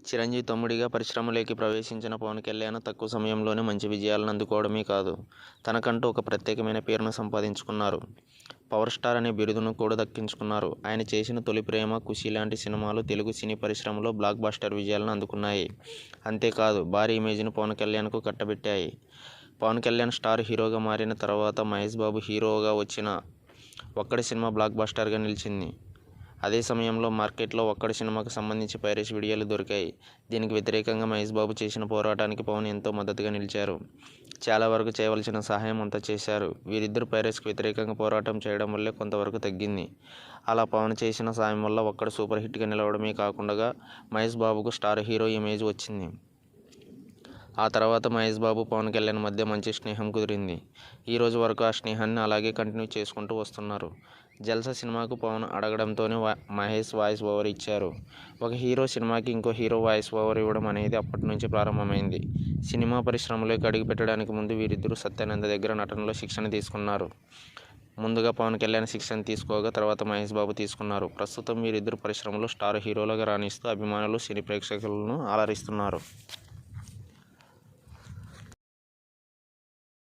చిరంజీవి తమ్ముడిగా పరిశ్రమలోకి ప్రవేశించిన పవన్ కళ్యాణ్ తక్కువ సమయంలోనే మంచి విజయాలను అందుకోవడమే కాదు, తనకంటూ ఒక ప్రత్యేకమైన పేరును సంపాదించుకున్నారు. పవర్ స్టార్ అనే బిరుదును కూడా దక్కించుకున్నారు. ఆయన చేసిన తొలి ప్రేమ, ఖుషీ లాంటి సినిమాలు తెలుగు సినీ పరిశ్రమలో బ్లాక్ బస్టర్ విజయాలను అందుకున్నాయి. అంతేకాదు, భారీ ఇమేజ్ను పవన్ కళ్యాణ్కు కట్టబెట్టాయి. పవన్ కళ్యాణ్ స్టార్ హీరోగా మారిన తర్వాత మహేష్ బాబు హీరోగా వచ్చిన ఒక్కడి సినిమా బ్లాక్ బస్టర్గా నిలిచింది. అదే సమయంలో మార్కెట్లో ఒక్కడి సినిమాకు సంబంధించి పైరసీ వీడియోలు దొరికాయి. దీనికి వ్యతిరేకంగా మహేష్ బాబు చేసిన పోరాటానికి పవన్ ఎంతో మద్దతుగా నిలిచారు. చాలా వరకు చేయవలసిన సహాయం అంతా చేశారు. వీరిద్దరూ పైరసీకి వ్యతిరేకంగా పోరాటం చేయడం వల్లే కొంతవరకు తగ్గింది. అలా పవన్ చేసిన సాయం వల్ల ఒక్కడు సూపర్ హిట్గా నిలవడమే కాకుండా మహేష్ బాబుకు స్టార్ హీరో ఇమేజ్ వచ్చింది. ఆ తర్వాత మహేష్ బాబు, పవన్ కళ్యాణ్ మధ్య మంచి స్నేహం కుదిరింది. ఈ రోజు వరకు ఆ స్నేహాన్ని అలాగే కంటిన్యూ చేసుకుంటూ వస్తున్నారు. జల్సా సినిమాకు పవన్ అడగడంతోనే మహేష్ వాయిస్ ఓవర్ ఇచ్చారు. ఒక హీరో సినిమాకి ఇంకో హీరో వాయిస్ ఓవర్ ఇవ్వడం అనేది అప్పటి నుంచి ప్రారంభమైంది. సినిమా పరిశ్రమలోకి అడుగుపెట్టడానికి ముందు వీరిద్దరూ సత్యానంద్ దగ్గర నటనలో శిక్షణ తీసుకున్నారు. ముందుగా పవన్ కళ్యాణ్ శిక్షణ తీసుకోగా తర్వాత మహేష్ బాబు తీసుకున్నారు. ప్రస్తుతం వీరిద్దరూ పరిశ్రమలో స్టార్ హీరోలుగా రాణిస్తూ అభిమానులు, సినీ ప్రేక్షకులను అలరిస్తున్నారు.